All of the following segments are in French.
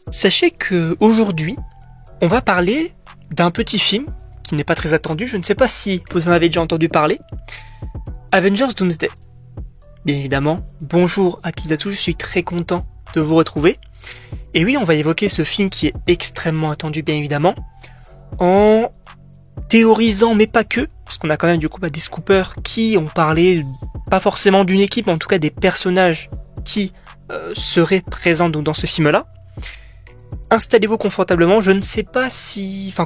Sachez que aujourd'hui, on va parler d'un petit film qui n'est pas très attendu. Je ne sais pas si vous en avez déjà entendu parler. Avengers Doomsday. Bien évidemment, bonjour à toutes et à tous, je suis très content de vous retrouver. Et oui, on va évoquer ce film qui est extrêmement attendu, bien évidemment, en théorisant, mais pas que, parce qu'on a quand même du coup des scoopers qui ont parlé, pas forcément d'une équipe, mais en tout cas des personnages qui seraient présents donc, dans ce film-là. Installez-vous confortablement, je ne sais pas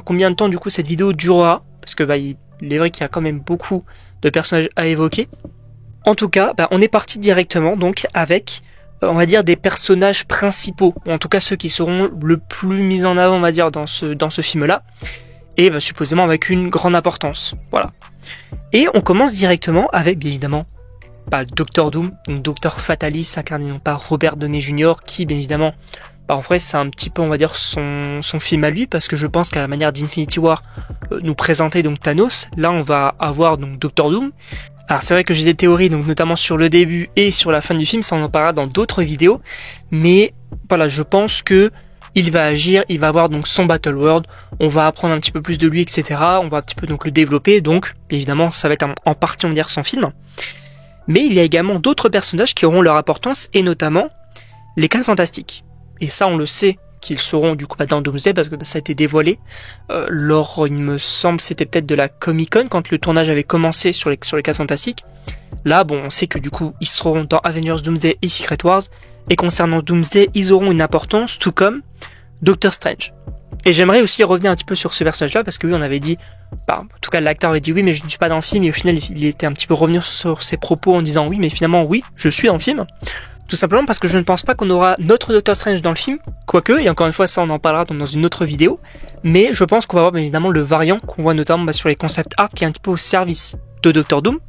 combien de temps du coup cette vidéo durera, parce que il est vrai qu'il y a quand même beaucoup de personnages à évoquer. En tout cas, on est parti directement donc avec, on va dire, des personnages principaux, ou en tout cas ceux qui seront le plus mis en avant, on va dire, dans ce film-là, et supposément avec une grande importance. Voilà. Et on commence directement avec, bien évidemment, Doctor Doom, donc Docteur Fatalis, incarné non par Robert Downey Jr., qui, bien évidemment, en vrai, c'est un petit peu, on va dire, son film à lui, parce que je pense qu'à la manière d'Infinity War nous présenter donc Thanos, là on va avoir donc Doctor Doom. Alors c'est vrai que j'ai des théories, donc notamment sur le début et sur la fin du film, ça on en parlera dans d'autres vidéos, mais voilà, je pense que il va agir, il va avoir donc son Battle World, on va apprendre un petit peu plus de lui, etc. On va un petit peu donc le développer, donc évidemment ça va être en partie, on va dire, son film. Mais il y a également d'autres personnages qui auront leur importance, et notamment les 4 Fantastiques. Et ça, on le sait qu'ils seront du coup dans Doomsday parce que ça a été dévoilé lors, il me semble, c'était peut-être de la Comic-Con quand le tournage avait commencé sur les 4 Fantastiques. Là, on sait que du coup, ils seront dans Avengers Doomsday et Secret Wars. Et concernant Doomsday, ils auront une importance, tout comme Doctor Strange. Et j'aimerais aussi revenir un petit peu sur ce personnage-là parce que oui, on avait dit, en tout cas, l'acteur avait dit oui, mais je ne suis pas dans le film. Et au final, il était un petit peu revenu sur ses propos en disant oui, mais finalement, oui, je suis dans le film. Tout simplement parce que je ne pense pas qu'on aura notre Doctor Strange dans le film, quoique, et encore une fois ça on en parlera dans une autre vidéo, mais je pense qu'on va avoir bien évidemment le variant qu'on voit notamment sur les concept art qui est un petit peu au service de Doctor Doom.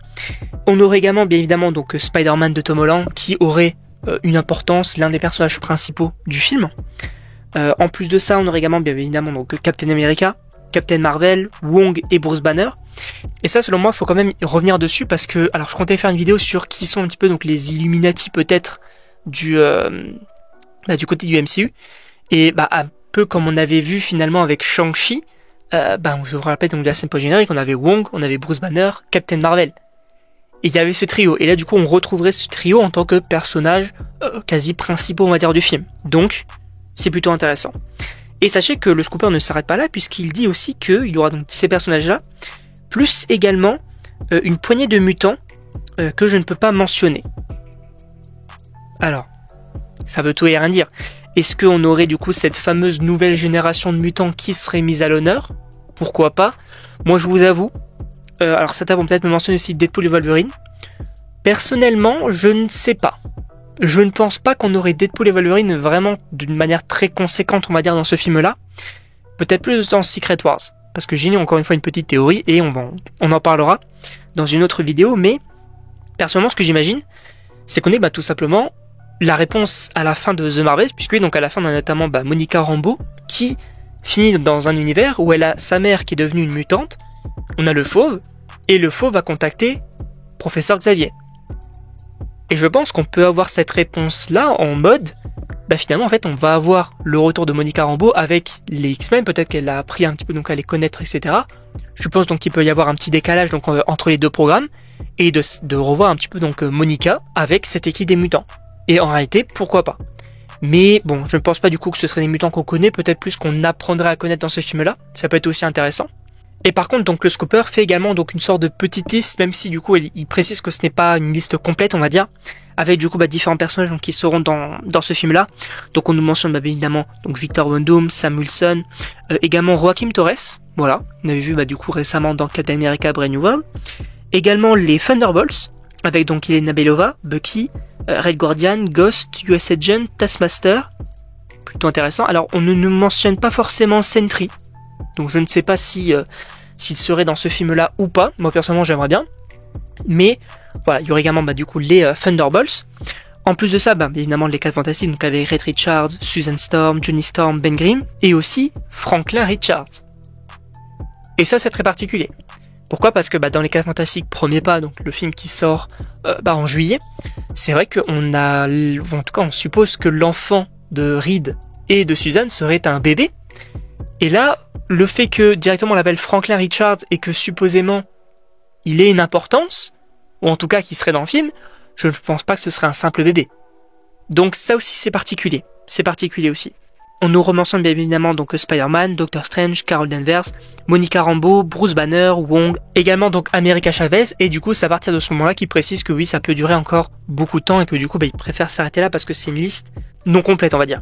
On aurait également bien évidemment donc Spider-Man de Tom Holland qui aurait une importance, l'un des personnages principaux du film. En plus de ça on aurait également bien évidemment donc Captain America, Captain Marvel, Wong et Bruce Banner. Et ça, selon moi, il faut quand même revenir dessus parce que, alors, je comptais faire une vidéo sur qui sont un petit peu donc les Illuminati peut-être du côté du MCU. Et un peu comme on avait vu finalement avec Shang-Chi, on se rappelle donc de la scène post-générique, on avait Wong, on avait Bruce Banner, Captain Marvel. Et il y avait ce trio. Et là, du coup, on retrouverait ce trio en tant que personnage quasi principaux, on va dire, du film. Donc, c'est plutôt intéressant. Et sachez que le scooper ne s'arrête pas là, puisqu'il dit aussi qu'il y aura donc ces personnages-là, plus également une poignée de mutants que je ne peux pas mentionner. Alors, ça veut tout et rien dire. Est-ce qu'on aurait du coup cette fameuse nouvelle génération de mutants qui serait mise à l'honneur ? Pourquoi pas ? Moi je vous avoue, alors certains vont peut-être me mentionner aussi Deadpool et Wolverine. Personnellement, je ne sais pas. Je ne pense pas qu'on aurait Deadpool et Wolverine vraiment d'une manière très conséquente, on va dire, dans ce film-là. Peut-être plus dans Secret Wars. Parce que j'ai encore une fois une petite théorie et on en parlera dans une autre vidéo. Mais personnellement, ce que j'imagine, c'est qu'on est tout simplement la réponse à la fin de The Marvels. Puisque donc à la fin, on a notamment Monica Rambeau qui finit dans un univers où elle a sa mère qui est devenue une mutante. On a le Fauve et le Fauve va contacter Professeur Xavier. Et je pense qu'on peut avoir cette réponse-là en mode, finalement, en fait, on va avoir le retour de Monica Rambeau avec les X-Men, peut-être qu'elle a appris un petit peu donc à les connaître, etc. Je pense donc qu'il peut y avoir un petit décalage donc entre les deux programmes, et de revoir un petit peu donc Monica avec cette équipe des mutants. Et en réalité, pourquoi pas. Mais je ne pense pas du coup que ce serait des mutants qu'on connaît, peut-être plus qu'on apprendrait à connaître dans ce film-là, ça peut être aussi intéressant. Et par contre, donc le scooper fait également donc une sorte de petite liste, même si du coup il précise que ce n'est pas une liste complète, on va dire, avec du coup différents personnages donc, qui seront dans ce film-là. Donc on nous mentionne évidemment donc Victor Von Doom, Sam Wilson, également Joaquin Torres, voilà, on avait vu du coup récemment dans Captain America Brave New World. Également les Thunderbolts, avec donc Yelena Belova, Bucky, Red Guardian, Ghost, US Agent, Taskmaster, plutôt intéressant. Alors on ne nous mentionne pas forcément Sentry. Donc je ne sais pas s'il serait dans ce film-là ou pas. Moi personnellement j'aimerais bien. Mais voilà, il y aurait également du coup les Thunderbolts. En plus de ça, évidemment les 4 Fantastiques, donc avec Reed Richards, Susan Storm, Johnny Storm, Ben Grimm, et aussi Franklin Richards. Et ça c'est très particulier. Pourquoi ? Parce que dans les 4 Fantastiques, premier pas, donc le film qui sort en juillet, c'est vrai qu'on a, en tout cas on suppose que l'enfant de Reed et de Susan serait un bébé. Et là, le fait que directement on l'appelle Franklin Richards et que supposément il ait une importance, ou en tout cas qu'il serait dans le film, je ne pense pas que ce serait un simple bébé. Donc ça aussi c'est particulier aussi. On nous rementionne bien évidemment donc Spider-Man, Doctor Strange, Carol Danvers, Monica Rambeau, Bruce Banner, Wong, également donc America Chavez, et du coup c'est à partir de ce moment-là qu'il précise que oui ça peut durer encore beaucoup de temps et que du coup il préfère s'arrêter là parce que c'est une liste non complète on va dire.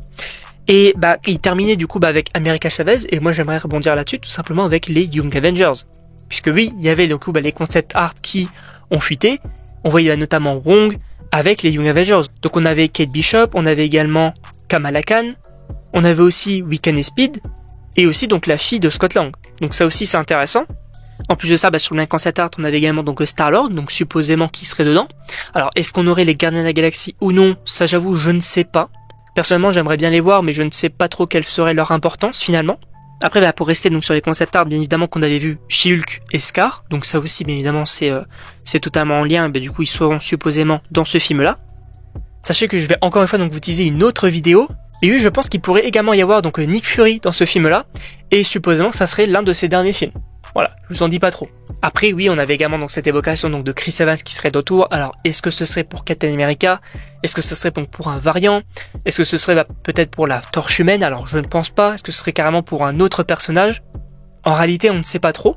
Et il terminait du coup avec America Chavez, et moi j'aimerais rebondir là-dessus tout simplement avec les Young Avengers. Puisque oui, il y avait donc les concept art qui ont fuité, on voyait notamment Wong avec les Young Avengers. Donc on avait Kate Bishop, on avait également Kamala Khan, on avait aussi Wiccan et Speed, et aussi donc la fille de Scott Lang. Donc ça aussi c'est intéressant. En plus de ça, sur le concept art, on avait également donc Star-Lord, donc supposément qui serait dedans. Alors est-ce qu'on aurait les Gardiens de la Galaxie ou non? Ça j'avoue, je ne sais pas. Personnellement, j'aimerais bien les voir, mais je ne sais pas trop quelle serait leur importance finalement. Après, pour rester donc sur les concept art, bien évidemment qu'on avait vu She-Hulk et Scar, donc ça aussi, bien évidemment, c'est totalement en lien. Et du coup, ils seront supposément dans ce film-là. Sachez que je vais encore une fois donc vous teaser une autre vidéo. Et oui, je pense qu'il pourrait également y avoir donc Nick Fury dans ce film-là, et supposément que ça serait l'un de ses derniers films. Voilà, je vous en dis pas trop. Après, oui, on avait également donc cette évocation donc de Chris Evans qui serait de retour. Alors, est-ce que ce serait pour Captain America? Est-ce que ce serait donc pour un variant? Est-ce que ce serait peut-être pour la Torche Humaine? Alors, je ne pense pas. Est-ce que ce serait carrément pour un autre personnage? En réalité, on ne sait pas trop.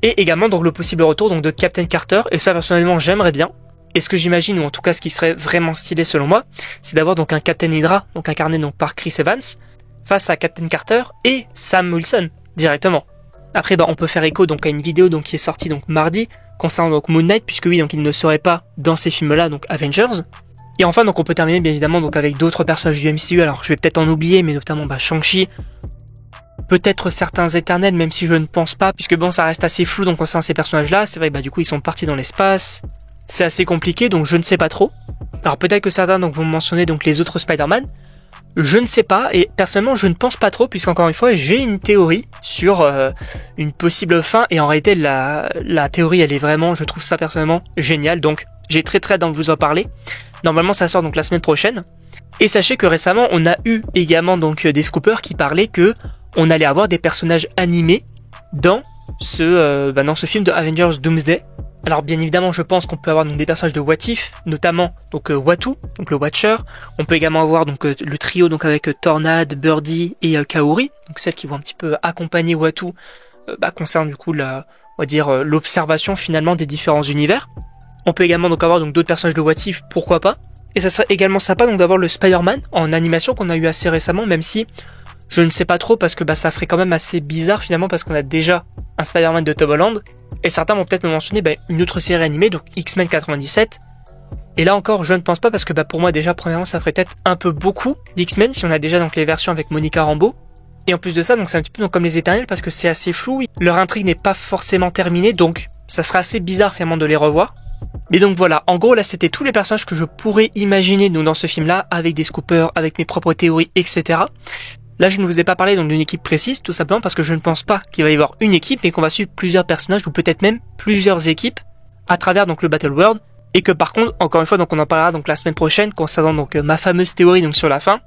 Et également donc le possible retour donc de Captain Carter. Et ça, personnellement, j'aimerais bien. Et ce que j'imagine, ou en tout cas ce qui serait vraiment stylé selon moi, c'est d'avoir donc un Captain Hydra, donc incarné donc par Chris Evans, face à Captain Carter et Sam Wilson directement. Après, on peut faire écho donc à une vidéo donc qui est sortie donc mardi concernant donc Moon Knight, puisque oui, donc il ne serait pas dans ces films-là, donc Avengers. Et enfin, donc on peut terminer bien évidemment donc avec d'autres personnages du MCU. Alors je vais peut-être en oublier, mais notamment Shang-Chi, peut-être certains Éternels, même si je ne pense pas, puisque ça reste assez flou donc concernant ces personnages-là. C'est vrai que du coup ils sont partis dans l'espace. C'est assez compliqué, donc je ne sais pas trop. Alors peut-être que certains donc vont mentionner donc les autres Spider-Man. Je ne sais pas, et personnellement je ne pense pas trop, puisqu'encore une fois j'ai une théorie sur une possible fin, et en réalité la théorie elle est vraiment, je trouve ça personnellement génial, donc j'ai très hâte d'en vous en parler. Normalement ça sort donc la semaine prochaine. Et sachez que récemment on a eu également donc des scoopers qui parlaient que on allait avoir des personnages animés dans ce film de Avengers Doomsday. Alors bien évidemment je pense qu'on peut avoir donc des personnages de What If, notamment donc Watu, donc le Watcher. On peut également avoir donc le trio donc avec Tornade, Birdie et Kaori, donc celles qui vont un petit peu accompagner Watu concernant du coup l'observation finalement des différents univers. On peut également donc avoir donc d'autres personnages de What If, pourquoi pas. Et ça serait également sympa donc d'avoir le Spider-Man en animation qu'on a eu assez récemment, même si je ne sais pas trop, parce que ça ferait quand même assez bizarre finalement, parce qu'on a déjà un Spider-Man de Tom Holland, et certains vont peut-être me mentionner une autre série animée, donc X-Men 97. Et là encore, je ne pense pas, parce que pour moi déjà, premièrement, ça ferait peut-être un peu beaucoup d'X-Men si on a déjà donc les versions avec Monica Rambeau. Et en plus de ça, donc c'est un petit peu comme les Éternels, parce que c'est assez flou, leur intrigue n'est pas forcément terminée, donc ça serait assez bizarre finalement de les revoir. Mais donc voilà, en gros là c'était tous les personnages que je pourrais imaginer donc dans ce film-là, avec des scoopers, avec mes propres théories, etc. Là, je ne vous ai pas parlé donc d'une équipe précise, tout simplement parce que je ne pense pas qu'il va y avoir une équipe, mais qu'on va suivre plusieurs personnages, ou peut-être même plusieurs équipes, à travers donc le Battle World, et que par contre, encore une fois, donc on en parlera donc la semaine prochaine, concernant donc ma fameuse théorie donc sur la fin,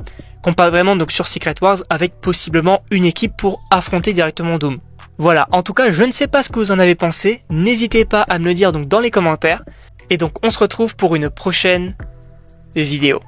qu'on parle vraiment donc sur Secret Wars, avec possiblement une équipe pour affronter directement Doom. Voilà, en tout cas, je ne sais pas ce que vous en avez pensé, n'hésitez pas à me le dire donc dans les commentaires, et donc on se retrouve pour une prochaine vidéo.